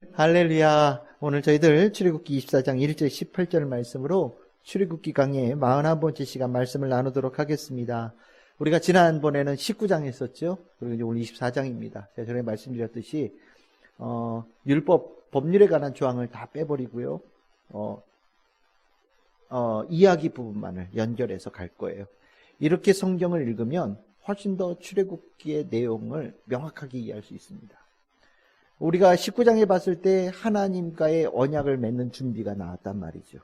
할렐루야. 오늘 저희들 출애굽기 24장 1절 18절 말씀으로 출애굽기 강의 41번째 시간 말씀을 나누도록 하겠습니다. 우리가 지난번에는 19장 했었죠. 그리고 이제 오늘 24장입니다. 제가 전에 말씀드렸듯이 법률에 관한 조항을 다 빼버리고요. 이야기 부분만을 연결해서 갈 거예요. 이렇게 성경을 읽으면 훨씬 더 출애굽기의 내용을 명확하게 이해할 수 있습니다. 우리가 19장에 봤을 때 하나님과의 언약을 맺는 준비가 나왔단 말이죠.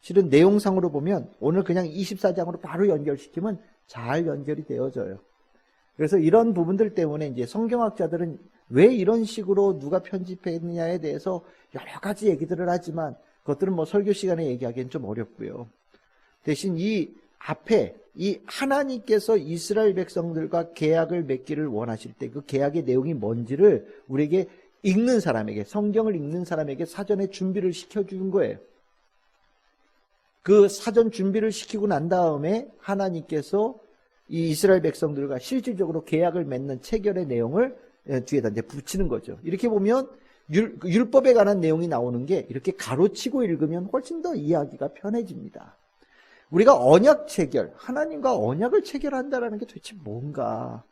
실은 내용상으로 보면 오늘 그냥 24장으로 바로 연결시키면 잘 연결이 되어져요. 그래서 이런 부분들 때문에 이제 성경학자들은 왜 이런 식으로 누가 편집했느냐에 대해서 여러 가지 얘기들을 하지만 그것들은 뭐 설교 시간에 얘기하기엔 좀 어렵고요. 대신 이 앞에 이 하나님께서 이스라엘 백성들과 계약을 맺기를 원하실 때 그 계약의 내용이 뭔지를 우리에게 읽는 사람에게, 성경을 읽는 사람에게 사전에 준비를 시켜주는 거예요. 그 사전 준비를 시키고 난 다음에 하나님께서 이 이스라엘 백성들과 실질적으로 계약을 맺는 체결의 내용을 뒤에다 이제 붙이는 거죠. 이렇게 보면 율법에 관한 내용이 나오는 게 이렇게 가로치고 읽으면 훨씬 더 이해하기가 편해집니다. 우리가 언약 체결, 하나님과 언약을 체결한다는 게 도대체 뭔가?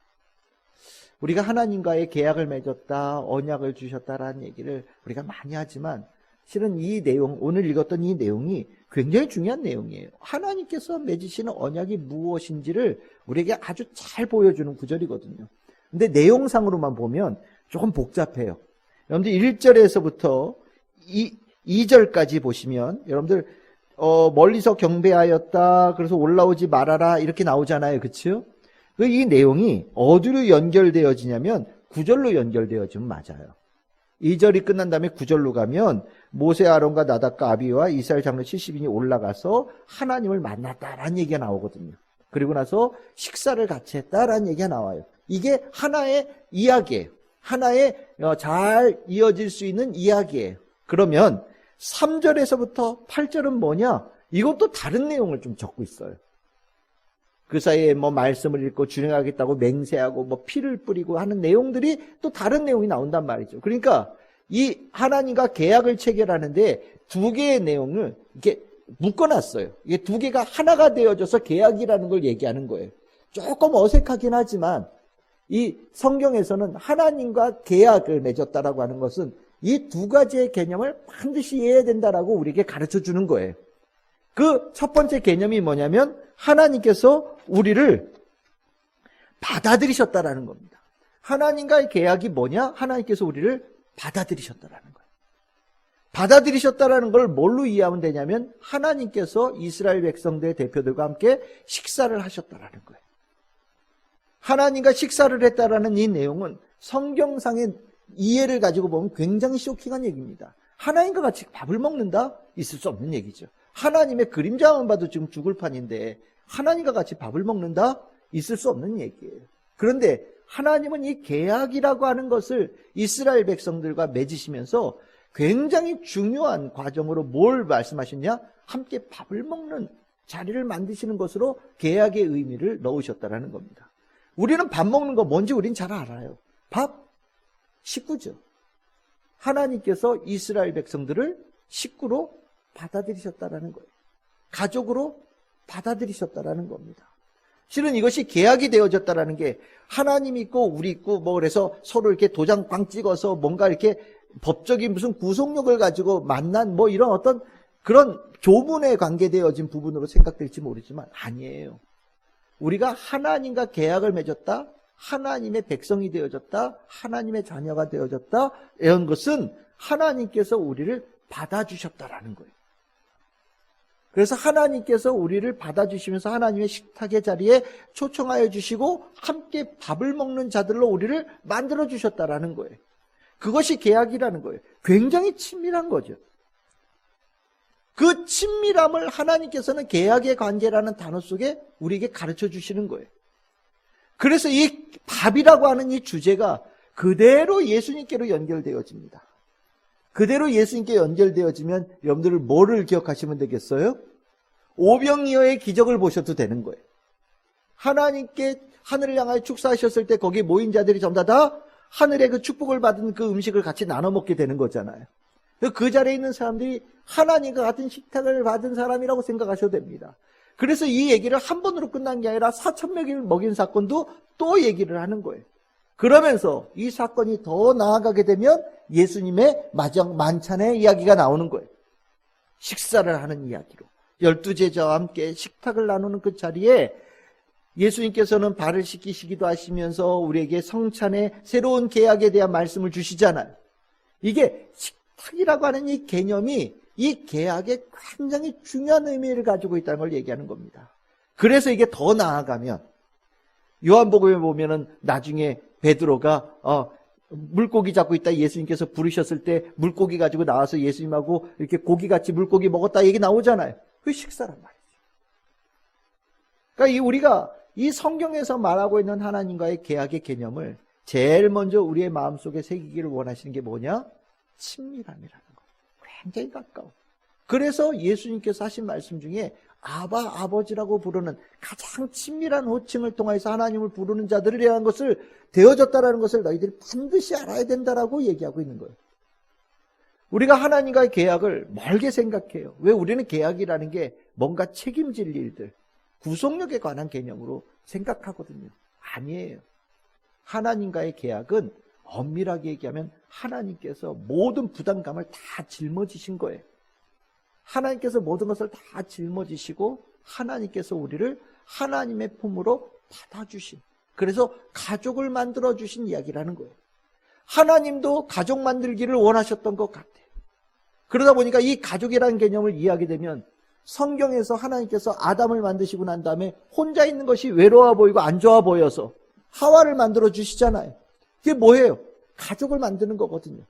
우리가 하나님과의 계약을 맺었다, 언약을 주셨다라는 얘기를 우리가 많이 하지만 실은 이 내용, 오늘 읽었던 이 내용이 굉장히 중요한 내용이에요. 하나님께서 맺으시는 언약이 무엇인지를 우리에게 아주 잘 보여주는 구절이거든요. 근데 내용상으로만 보면 조금 복잡해요. 여러분들 1절에서부터 2절까지 보시면 여러분들 멀리서 경배하였다, 그래서 올라오지 말아라 이렇게 나오잖아요. 그렇죠? 이 내용이 어디로 연결되어지냐면 9절로 연결되어지면 맞아요. 2절이 끝난 다음에 9절로 가면 모세, 아론과 나답과 아비와 이스라엘 장로 70인이 올라가서 하나님을 만났다라는 얘기가 나오거든요. 그리고 나서 식사를 같이 했다라는 얘기가 나와요. 이게 하나의 이야기예요. 하나의 잘 이어질 수 있는 이야기예요. 그러면 3절에서부터 8절은 뭐냐? 이것도 다른 내용을 좀 적고 있어요. 그 사이에 뭐 말씀을 읽고 준행하겠다고 맹세하고 뭐 피를 뿌리고 하는 내용들이 또 다른 내용이 나온단 말이죠. 그러니까 이 하나님과 계약을 체결하는데 두 개의 내용을 이렇게 묶어놨어요. 이게 두 개가 하나가 되어져서 계약이라는 걸 얘기하는 거예요. 조금 어색하긴 하지만 이 성경에서는 하나님과 계약을 맺었다라고 하는 것은 이 두 가지의 개념을 반드시 이해해야 된다라고 우리에게 가르쳐 주는 거예요. 그 첫 번째 개념이 뭐냐면 하나님께서 우리를 받아들이셨다라는 겁니다. 하나님과의 계약이 뭐냐? 하나님께서 우리를 받아들이셨다라는 거예요. 받아들이셨다라는 걸 뭘로 이해하면 되냐면 하나님께서 이스라엘 백성들의 대표들과 함께 식사를 하셨다라는 거예요. 하나님과 식사를 했다라는 이 내용은 성경상의 이해를 가지고 보면 굉장히 쇼킹한 얘기입니다. 하나님과 같이 밥을 먹는다? 있을 수 없는 얘기죠. 하나님의 그림자만 봐도 지금 죽을 판인데 하나님과 같이 밥을 먹는다? 있을 수 없는 얘기예요. 그런데 하나님은 이 계약이라고 하는 것을 이스라엘 백성들과 맺으시면서 굉장히 중요한 과정으로 뭘 말씀하셨냐? 함께 밥을 먹는 자리를 만드시는 것으로 계약의 의미를 넣으셨다는 겁니다. 우리는 밥 먹는 거 뭔지 우린 잘 알아요. 밥, 식구죠. 하나님께서 이스라엘 백성들을 식구로 받아들이셨다라는 거예요. 가족으로 받아들이셨다라는 겁니다. 실은 이것이 계약이 되어졌다라는 게 하나님 있고 우리 있고 뭐 그래서 서로 이렇게 도장 꽝 찍어서 뭔가 이렇게 법적인 무슨 구속력을 가지고 만난 뭐 이런 어떤 그런 조문에 관계되어진 부분으로 생각될지 모르지만 아니에요. 우리가 하나님과 계약을 맺었다, 하나님의 백성이 되어졌다, 하나님의 자녀가 되어졌다, 이런 것은 하나님께서 우리를 받아주셨다라는 거예요. 그래서 하나님께서 우리를 받아주시면서 하나님의 식탁의 자리에 초청하여 주시고 함께 밥을 먹는 자들로 우리를 만들어 주셨다라는 거예요. 그것이 계약이라는 거예요. 굉장히 친밀한 거죠. 그 친밀함을 하나님께서는 계약의 관계라는 단어 속에 우리에게 가르쳐 주시는 거예요. 그래서 이 밥이라고 하는 이 주제가 그대로 예수님께로 연결되어집니다. 그대로 예수님께 연결되어지면 여러분들 뭐를 기억하시면 되겠어요? 오병이어의 기적을 보셔도 되는 거예요. 하나님께 하늘을 향하여 축사하셨을 때 거기에 모인 자들이 전부 다 하늘의 그 축복을 받은 그 음식을 같이 나눠 먹게 되는 거잖아요. 그 자리에 있는 사람들이 하나님과 같은 식탁을 받은 사람이라고 생각하셔도 됩니다. 그래서 이 얘기를 한 번으로 끝난 게 아니라 4,000명을 먹인 사건도 또 얘기를 하는 거예요. 그러면서 이 사건이 더 나아가게 되면 예수님의 마지막 만찬의 이야기가 나오는 거예요. 식사를 하는 이야기로. 12제자와 함께 식탁을 나누는 그 자리에 예수님께서는 발을 씻기시기도 하시면서 우리에게 성찬의 새로운 계약에 대한 말씀을 주시잖아요. 이게 식탁이라고 하는 이 개념이 이 계약에 굉장히 중요한 의미를 가지고 있다는 걸 얘기하는 겁니다. 그래서 이게 더 나아가면 요한복음에 보면은 나중에 베드로가 물고기 잡고 있다 예수님께서 부르셨을 때 물고기 가지고 나와서 예수님하고 이렇게 고기같이 물고기 먹었다 얘기 나오잖아요. 그게 식사란 말이죠. 그러니까 우리가 이 성경에서 말하고 있는 하나님과의 계약의 개념을 제일 먼저 우리의 마음속에 새기기를 원하시는 게 뭐냐? 친밀함이라는 거. 굉장히 가까워. 그래서 예수님께서 하신 말씀 중에 아버지라고 부르는 가장 친밀한 호칭을 통해서 하나님을 부르는 자들을 위한 것을 되어졌다라는 것을 너희들이 반드시 알아야 된다라고 얘기하고 있는 거예요. 우리가 하나님과의 계약을 멀게 생각해요. 왜? 우리는 계약이라는 게 뭔가 책임질 일들, 구속력에 관한 개념으로 생각하거든요. 아니에요. 하나님과의 계약은 엄밀하게 얘기하면 하나님께서 모든 부담감을 다 짊어지신 거예요. 하나님께서 모든 것을 다 짊어지시고 하나님께서 우리를 하나님의 품으로 받아주신, 그래서 가족을 만들어주신 이야기라는 거예요. 하나님도 가족 만들기를 원하셨던 것 같아요. 그러다 보니까 이 가족이라는 개념을 이해하게 되면 성경에서 하나님께서 아담을 만드시고 난 다음에 혼자 있는 것이 외로워 보이고 안 좋아 보여서 하와를 만들어 주시잖아요. 그게 뭐예요? 가족을 만드는 거거든요.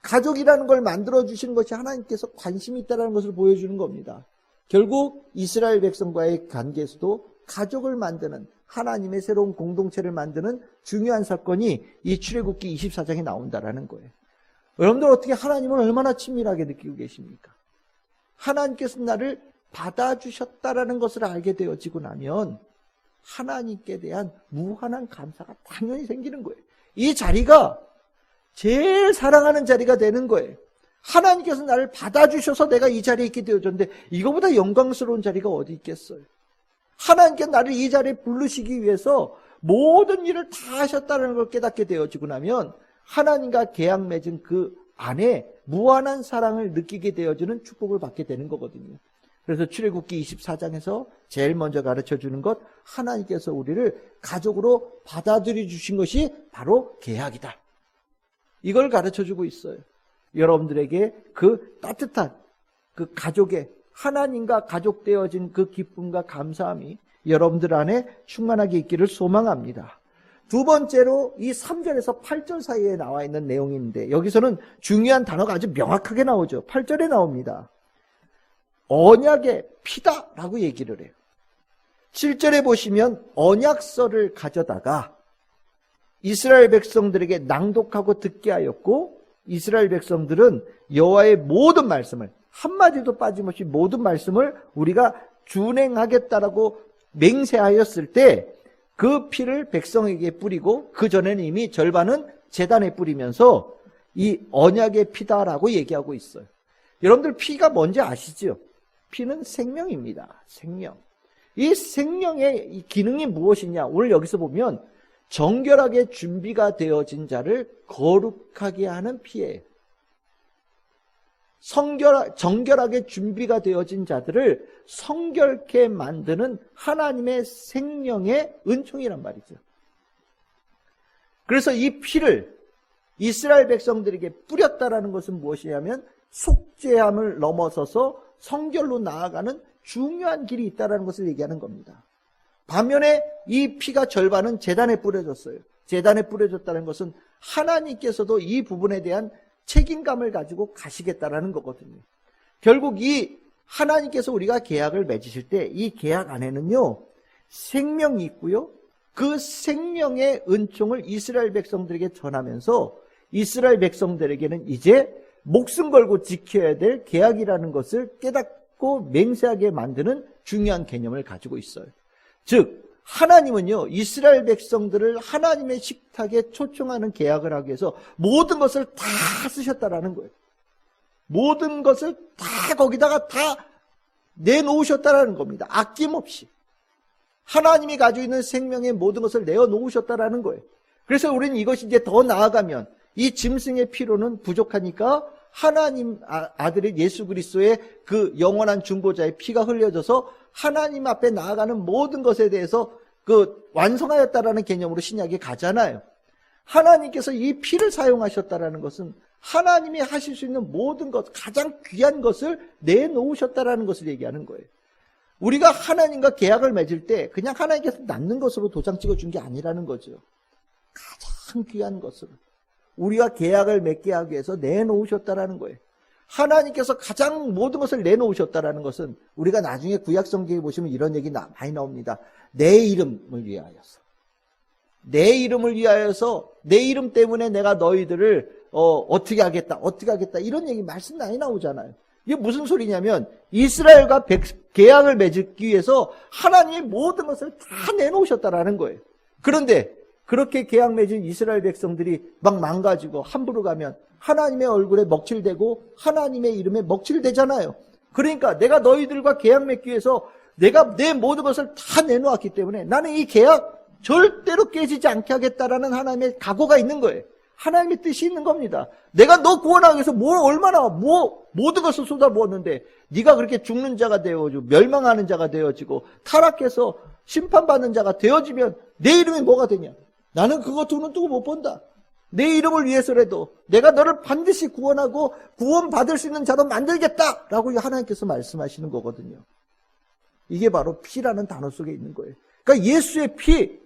가족이라는 걸 만들어 주시는 것이 하나님께서 관심이 있다는 것을 보여주는 겁니다. 결국 이스라엘 백성과의 관계에서도 가족을 만드는, 하나님의 새로운 공동체를 만드는 중요한 사건이 이 출애굽기 24장에 나온다라는 거예요. 여러분들 어떻게 하나님을 얼마나 친밀하게 느끼고 계십니까? 하나님께서 나를 받아주셨다라는 것을 알게 되어지고 나면 하나님께 대한 무한한 감사가 당연히 생기는 거예요. 이 자리가 제일 사랑하는 자리가 되는 거예요. 하나님께서 나를 받아주셔서 내가 이 자리에 있게 되어졌는데 이거보다 영광스러운 자리가 어디 있겠어요? 하나님께서 나를 이 자리에 부르시기 위해서 모든 일을 다 하셨다는 걸 깨닫게 되어지고 나면 하나님과 계약 맺은 그 안에 무한한 사랑을 느끼게 되어지는 축복을 받게 되는 거거든요. 그래서 출애굽기 24장에서 제일 먼저 가르쳐주는 것, 하나님께서 우리를 가족으로 받아들여 주신 것이 바로 계약이다. 이걸 가르쳐주고 있어요. 여러분들에게 그 따뜻한 그 가족의, 하나님과 가족되어진 그 기쁨과 감사함이 여러분들 안에 충만하게 있기를 소망합니다. 두 번째로 이 3절에서 8절 사이에 나와 있는 내용인데 여기서는 중요한 단어가 아주 명확하게 나오죠. 8절에 나옵니다. 언약의 피다라고 얘기를 해요. 7절에 보시면 언약서를 가져다가 이스라엘 백성들에게 낭독하고 듣게 하였고 이스라엘 백성들은 여호와의 모든 말씀을 한마디도 빠짐없이 모든 말씀을 우리가 준행하겠다라고 맹세하였을 때 그 피를 백성에게 뿌리고 그 전에는 이미 절반은 제단에 뿌리면서 이 언약의 피다라고 얘기하고 있어요. 여러분들 피가 뭔지 아시죠? 피는 생명입니다. 생명. 이 생명의 이 기능이 무엇이냐? 오늘 여기서 보면 정결하게 준비가 되어진 자를 거룩하게 하는 피예요. 정결하게 준비가 되어진 자들을 성결케 만드는 하나님의 생명의 은총이란 말이죠. 그래서 이 피를 이스라엘 백성들에게 뿌렸다라는 것은 무엇이냐면 속죄함을 넘어서서 성결로 나아가는 중요한 길이 있다는 것을 얘기하는 겁니다. 반면에 이 피가 절반은 제단에 뿌려졌어요. 제단에 뿌려졌다는 것은 하나님께서도 이 부분에 대한 책임감을 가지고 가시겠다라는 거거든요. 결국 이 하나님께서 우리가 계약을 맺으실 때 이 계약 안에는요 생명이 있고요 그 생명의 은총을 이스라엘 백성들에게 전하면서 이스라엘 백성들에게는 이제 목숨 걸고 지켜야 될 계약이라는 것을 깨닫고 맹세하게 만드는 중요한 개념을 가지고 있어요. 즉 하나님은요, 이스라엘 백성들을 하나님의 식탁에 초청하는 계약을 하기 위해서 모든 것을 다 쓰셨다라는 거예요. 모든 것을 다 거기다가 다 내놓으셨다라는 겁니다. 아낌없이. 하나님이 가지고 있는 생명의 모든 것을 내어놓으셨다라는 거예요. 그래서 우리는 이것이 이제 더 나아가면 이 짐승의 피로는 부족하니까 하나님 아들의 예수 그리스도의 그 영원한 중보자의 피가 흘려져서 하나님 앞에 나아가는 모든 것에 대해서 그 완성하였다라는 개념으로 신약에 가잖아요. 하나님께서 이 피를 사용하셨다라는 것은 하나님이 하실 수 있는 모든 것, 가장 귀한 것을 내놓으셨다라는 것을 얘기하는 거예요. 우리가 하나님과 계약을 맺을 때 그냥 하나님께서 낳는 것으로 도장 찍어준 게 아니라는 거죠. 가장 귀한 것을 우리와 계약을 맺게 하기 위해서 내놓으셨다라는 거예요. 하나님께서 가장 모든 것을 내놓으셨다라는 것은 우리가 나중에 구약성경에 보시면 이런 얘기 많이 나옵니다. 내 이름을 위하여서. 내 이름을 위하여서 내 이름 때문에 내가 너희들을 어떻게 하겠다 이런 얘기 말씀 많이 나오잖아요. 이게 무슨 소리냐면 이스라엘과 계약을 맺기 위해서 하나님이 모든 것을 다 내놓으셨다라는 거예요. 그런데 그렇게 계약 맺은 이스라엘 백성들이 막 망가지고 함부로 가면 하나님의 얼굴에 먹칠되고 하나님의 이름에 먹칠되잖아요. 그러니까 내가 너희들과 계약 맺기 위해서 내가 내 모든 것을 다 내놓았기 때문에 나는 이 계약 절대로 깨지지 않게 하겠다라는 하나님의 각오가 있는 거예요. 하나님의 뜻이 있는 겁니다. 내가 너 구원하기 위해서 모든 것을 쏟아부었는데 네가 그렇게 죽는 자가 되어지고 멸망하는 자가 되어지고 타락해서 심판받는 자가 되어지면 내 이름이 뭐가 되냐? 나는 그거 두 눈 뜨고 못 본다. 내 이름을 위해서라도 내가 너를 반드시 구원하고 구원받을 수 있는 자로 만들겠다라고 하나님께서 말씀하시는 거거든요. 이게 바로 피라는 단어 속에 있는 거예요. 그러니까 예수의 피,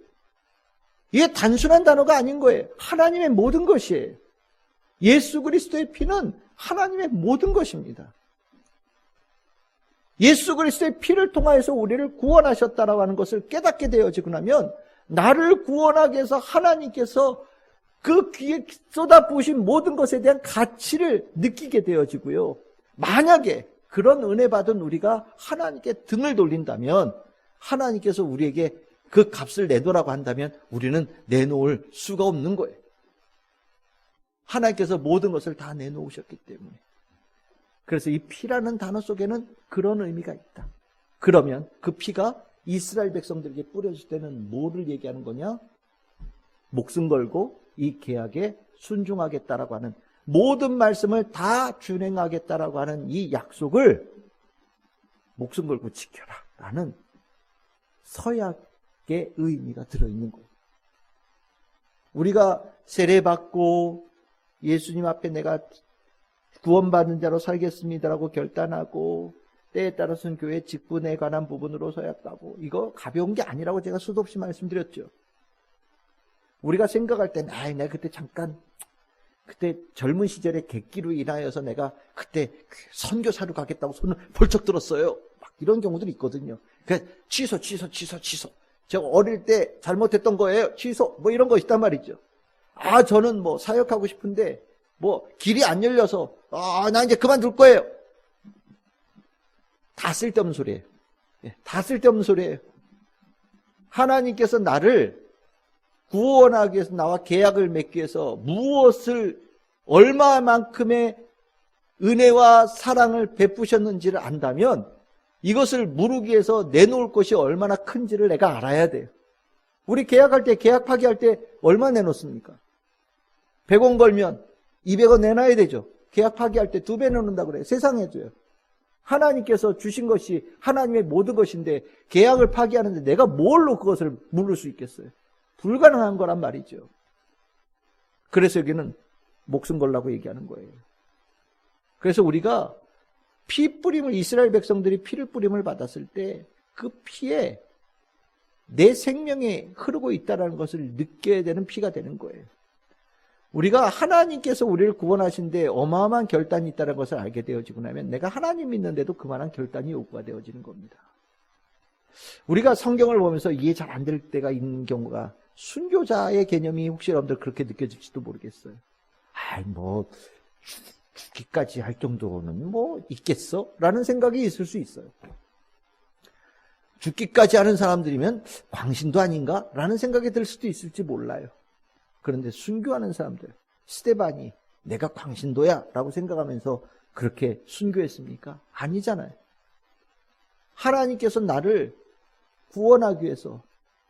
이게 단순한 단어가 아닌 거예요. 하나님의 모든 것이에요. 예수 그리스도의 피는 하나님의 모든 것입니다. 예수 그리스도의 피를 통하여서 우리를 구원하셨다라고 하는 것을 깨닫게 되어지고 나면 나를 구원하기 위해서 하나님께서 그 귀에 쏟아부으신 모든 것에 대한 가치를 느끼게 되어지고요. 만약에 그런 은혜 받은 우리가 하나님께 등을 돌린다면 하나님께서 우리에게 그 값을 내놓으라고 한다면 우리는 내놓을 수가 없는 거예요. 하나님께서 모든 것을 다 내놓으셨기 때문에. 그래서 이 피라는 단어 속에는 그런 의미가 있다. 그러면 그 피가 이스라엘 백성들에게 뿌려질 때는 뭐를 얘기하는 거냐? 목숨 걸고 이 계약에 순종하겠다라고 하는 모든 말씀을 다 준행하겠다라고 하는 이 약속을 목숨 걸고 지켜라 라는 서약의 의미가 들어있는 거예요. 우리가 세례받고 예수님 앞에 내가 구원받는 자로 살겠습니다라고 결단하고 때에 따라서는 교회 직분에 관한 부분으로 서약하고 이거 가벼운 게 아니라고 제가 수도 없이 말씀드렸죠. 우리가 생각할 때 내가 그때 잠깐 그때 젊은 시절에 객기로 인하여서 내가 그때 선교사로 가겠다고 손을 벌쩍 들었어요. 막 이런 경우들이 있거든요. 그러니까 취소. 제가 어릴 때 잘못했던 거예요. 취소. 뭐 이런 거 있단 말이죠. 저는 뭐 사역하고 싶은데 뭐 길이 안 열려서 나 이제 그만둘 거예요. 다 쓸데없는 소리예요. 다 쓸데없는 소리예요. 하나님께서 나를 구원하기 위해서 나와 계약을 맺기 위해서 무엇을 얼마만큼의 은혜와 사랑을 베푸셨는지를 안다면 이것을 무르기 위해서 내놓을 것이 얼마나 큰지를 내가 알아야 돼요. 우리 계약할 때 계약 파기할 때 얼마 내놓습니까? 100원 걸면 200원 내놔야 되죠. 계약 파기할 때 2배 내놓는다고 그래요. 세상에도요. 하나님께서 주신 것이 하나님의 모든 것인데 계약을 파기하는데 내가 뭘로 그것을 물을 수 있겠어요? 불가능한 거란 말이죠. 그래서 여기는 목숨 걸라고 얘기하는 거예요. 그래서 우리가 피 뿌림을 이스라엘 백성들이 피를 뿌림을 받았을 때 그 피에 내 생명이 흐르고 있다는 것을 느껴야 되는 피가 되는 거예요. 우리가 하나님께서 우리를 구원하신데 어마어마한 결단이 있다는 것을 알게 되어지고 나면 내가 하나님 믿는데도 그만한 결단이 요구가 되어지는 겁니다. 우리가 성경을 보면서 이해 잘 안 될 때가 있는 경우가 순교자의 개념이 혹시 여러분들 그렇게 느껴질지도 모르겠어요. 뭐 죽기까지 할 정도는 뭐 있겠어? 라는 생각이 있을 수 있어요. 죽기까지 하는 사람들이면 광신도 아닌가? 라는 생각이 들 수도 있을지 몰라요. 그런데 순교하는 사람들, 스데반이 내가 광신도야 라고 생각하면서 그렇게 순교했습니까? 아니잖아요. 하나님께서 나를 구원하기 위해서,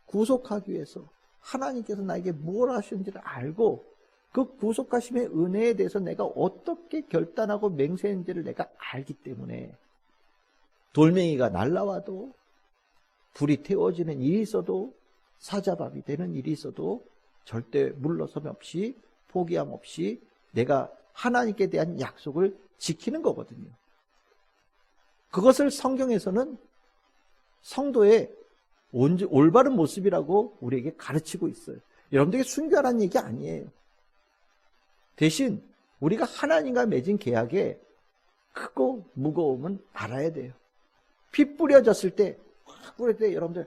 구속하기 위해서 하나님께서 나에게 무엇 하셨는지를 알고 그 구속하심의 은혜에 대해서 내가 어떻게 결단하고 맹세했는지를 내가 알기 때문에 돌멩이가 날라와도 불이 태워지는 일이 있어도 사자밥이 되는 일이 있어도 절대 물러섬 없이 포기함 없이 내가 하나님께 대한 약속을 지키는 거거든요. 그것을 성경에서는 성도의 올바른 모습이라고 우리에게 가르치고 있어요. 여러분들에게 순교하라는 얘기 아니에요. 대신 우리가 하나님과 맺은 계약에 크고 무거움은 알아야 돼요. 피 뿌려졌을 때, 뿌릴 때 여러분들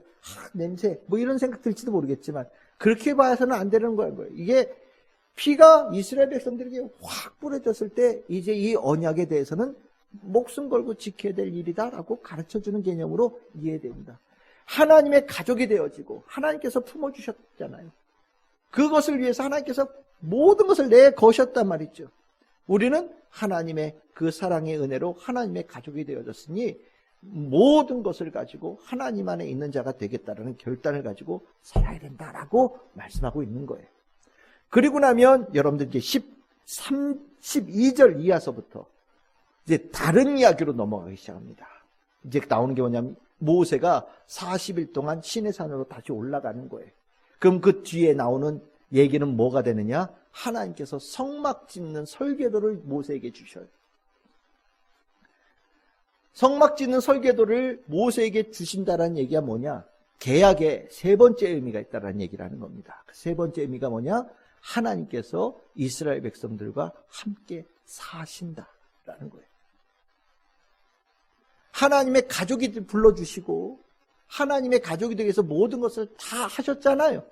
냄새 뭐 이런 생각 들지도 모르겠지만 그렇게 봐서는 안 되는 거예요. 이게 피가 이스라엘 백성들에게 확 뿌려졌을 때 이제 이 언약에 대해서는 목숨 걸고 지켜야 될 일이다라고 가르쳐주는 개념으로 이해됩니다. 하나님의 가족이 되어지고 하나님께서 품어주셨잖아요. 그것을 위해서 하나님께서 모든 것을 내거셨단 말이죠. 우리는 하나님의 그 사랑의 은혜로 하나님의 가족이 되어졌으니 모든 것을 가지고 하나님 안에 있는 자가 되겠다라는 결단을 가지고 살아야 된다라고 말씀하고 있는 거예요. 그리고 나면 여러분들 이제 12절 이하서부터 이제 다른 이야기로 넘어가기 시작합니다. 이제 나오는 게 뭐냐면 모세가 40일 동안 시내산으로 다시 올라가는 거예요. 그럼 그 뒤에 나오는 얘기는 뭐가 되느냐? 하나님께서 성막 짓는 설계도를 모세에게 주셔요. 성막 짓는 설계도를 모세에게 주신다는 얘기가 뭐냐? 계약의 세 번째 의미가 있다는 얘기를 하는 겁니다. 그 세 번째 의미가 뭐냐? 하나님께서 이스라엘 백성들과 함께 사신다라는 거예요. 하나님의 가족이 불러주시고 하나님의 가족이 되기 위해서 모든 것을 다 하셨잖아요.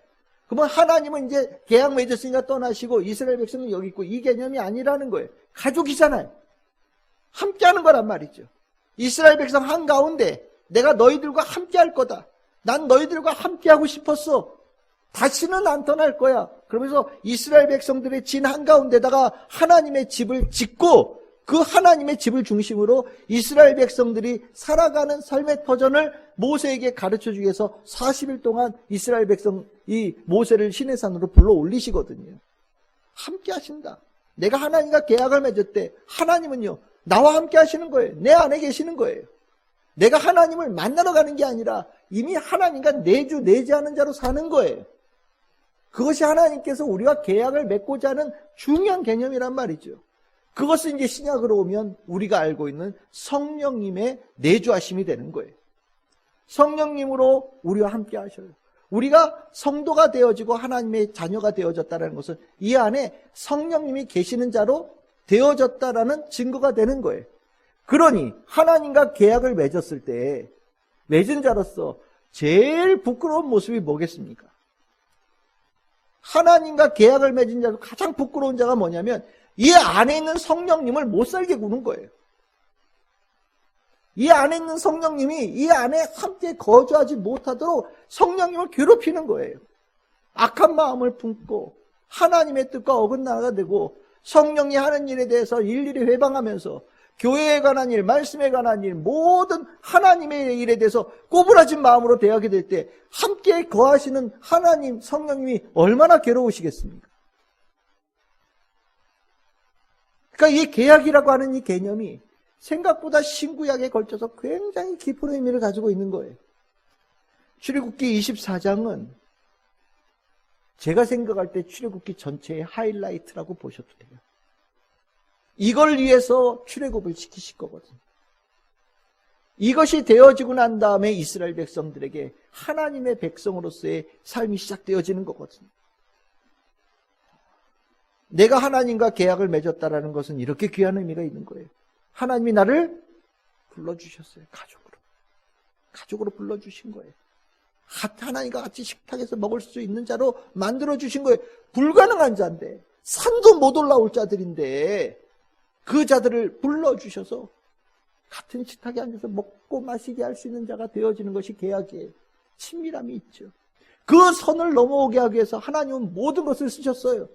그러면 하나님은 이제 계약 맺었으니까 떠나시고 이스라엘 백성은 여기 있고 이 개념이 아니라는 거예요. 가족이잖아요. 함께하는 거란 말이죠. 이스라엘 백성 한가운데 내가 너희들과 함께할 거다. 난 너희들과 함께하고 싶었어. 다시는 안 떠날 거야. 그러면서 이스라엘 백성들의 진 한가운데다가 하나님의 집을 짓고 그 하나님의 집을 중심으로 이스라엘 백성들이 살아가는 삶의 터전을 모세에게 가르쳐주기 위해서 40일 동안 이스라엘 백성 이 모세를 시내산으로 불러 올리시거든요. 함께 하신다. 내가 하나님과 계약을 맺었대. 하나님은요 나와 함께 하시는 거예요. 내 안에 계시는 거예요. 내가 하나님을 만나러 가는 게 아니라 이미 하나님과 내주 내재하는 자로 사는 거예요. 그것이 하나님께서 우리와 계약을 맺고자 하는 중요한 개념이란 말이죠. 그것은 이제 신약으로 오면 우리가 알고 있는 성령님의 내주하심이 되는 거예요. 성령님으로 우리와 함께 하셔요. 우리가 성도가 되어지고 하나님의 자녀가 되어졌다는 것은 이 안에 성령님이 계시는 자로 되어졌다라는 증거가 되는 거예요. 그러니 하나님과 계약을 맺었을 때 맺은 자로서 제일 부끄러운 모습이 뭐겠습니까? 하나님과 계약을 맺은 자로 가장 부끄러운 자가 뭐냐면 이 안에 있는 성령님을 못 살게 구는 거예요. 이 안에 있는 성령님이 이 안에 함께 거주하지 못하도록 성령님을 괴롭히는 거예요. 악한 마음을 품고 하나님의 뜻과 어긋나가 되고 성령이 하는 일에 대해서 일일이 회방하면서 교회에 관한 일, 말씀에 관한 일, 모든 하나님의 일에 대해서 꼬부라진 마음으로 대하게 될 때 함께 거하시는 하나님, 성령님이 얼마나 괴로우시겠습니까? 그러니까 이 계약이라고 하는 이 개념이 생각보다 신구약에 걸쳐서 굉장히 깊은 의미를 가지고 있는 거예요. 출애굽기 24장은 제가 생각할 때 출애굽기 전체의 하이라이트라고 보셔도 돼요. 이걸 위해서 출애굽을 시키실 거거든요. 이것이 되어지고 난 다음에 이스라엘 백성들에게 하나님의 백성으로서의 삶이 시작되어지는 거거든요. 내가 하나님과 계약을 맺었다라는 것은 이렇게 귀한 의미가 있는 거예요. 하나님이 나를 불러주셨어요. 가족으로 불러주신 거예요. 하나님과 같이 식탁에서 먹을 수 있는 자로 만들어주신 거예요. 불가능한 자인데 산도 못 올라올 자들인데 그 자들을 불러주셔서 같은 식탁에 앉아서 먹고 마시게 할 수 있는 자가 되어지는 것이 계약이에요. 친밀함이 있죠. 그 선을 넘어오게 하기 위해서 하나님은 모든 것을 쓰셨어요.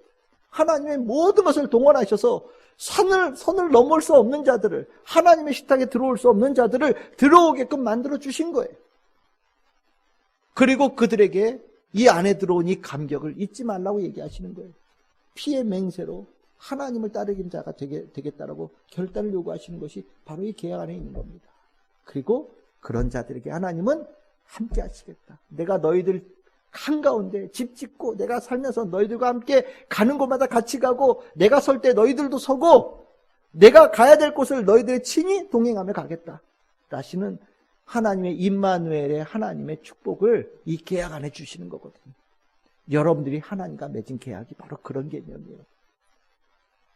하나님의 모든 것을 동원하셔서 선을 넘을 수 없는 자들을, 하나님의 식탁에 들어올 수 없는 자들을 들어오게끔 만들어 주신 거예요. 그리고 그들에게 이 안에 들어온 이 감격을 잊지 말라고 얘기하시는 거예요. 피의 맹세로 하나님을 따르는 자가 되겠다라고 결단을 요구하시는 것이 바로 이 계약 안에 있는 겁니다. 그리고 그런 자들에게 하나님은 함께 하시겠다. 내가 너희들 한가운데 집 짓고 내가 살면서 너희들과 함께 가는 곳마다 같이 가고 내가 설 때 너희들도 서고 내가 가야 될 곳을 너희들의 친히 동행하며 가겠다. 라시는 하나님의 임마누엘의 하나님의 축복을 이 계약 안에 주시는 거거든요. 여러분들이 하나님과 맺은 계약이 바로 그런 개념이에요.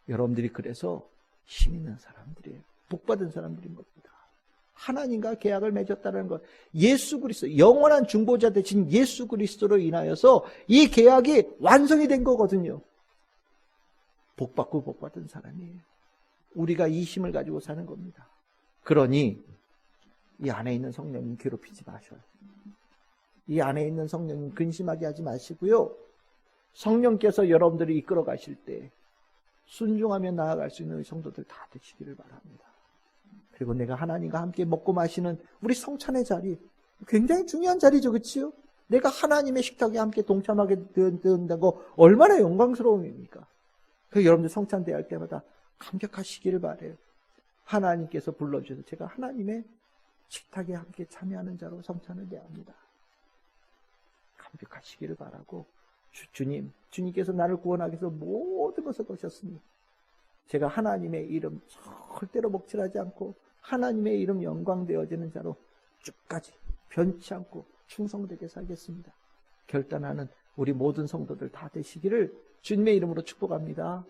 여러분들이 그래서 힘 있는 사람들이에요. 복받은 사람들인 겁니다. 하나님과 계약을 맺었다는 것, 예수 그리스도, 영원한 중보자 되신 예수 그리스도로 인하여서 이 계약이 완성이 된 거거든요. 복받고 복받은 사람이에요. 우리가 이 힘을 가지고 사는 겁니다. 그러니 이 안에 있는 성령님 괴롭히지 마셔요. 이 안에 있는 성령님 근심하게 하지 마시고요. 성령께서 여러분들을 이끌어 가실 때 순종하며 나아갈 수 있는 성도들 다 되시기를 바랍니다. 그리고 내가 하나님과 함께 먹고 마시는 우리 성찬의 자리, 굉장히 중요한 자리죠. 그렇지요? 내가 하나님의 식탁에 함께 동참하게 된다고 얼마나 영광스러운 일입니까? 그래서 여러분들 성찬 대할 때마다 감격하시기를 바라요. 하나님께서 불러주셔서 제가 하나님의 식탁에 함께 참여하는 자로 성찬을 대합니다. 감격하시기를 바라고, 주님께서 나를 구원하기 위해서 모든 것을 거셨으니 제가 하나님의 이름 절대로 먹칠하지 않고 하나님의 이름 영광되어지는 자로 쭉까지 변치 않고 충성되게 살겠습니다. 결단하는 우리 모든 성도들 다 되시기를 주님의 이름으로 축복합니다.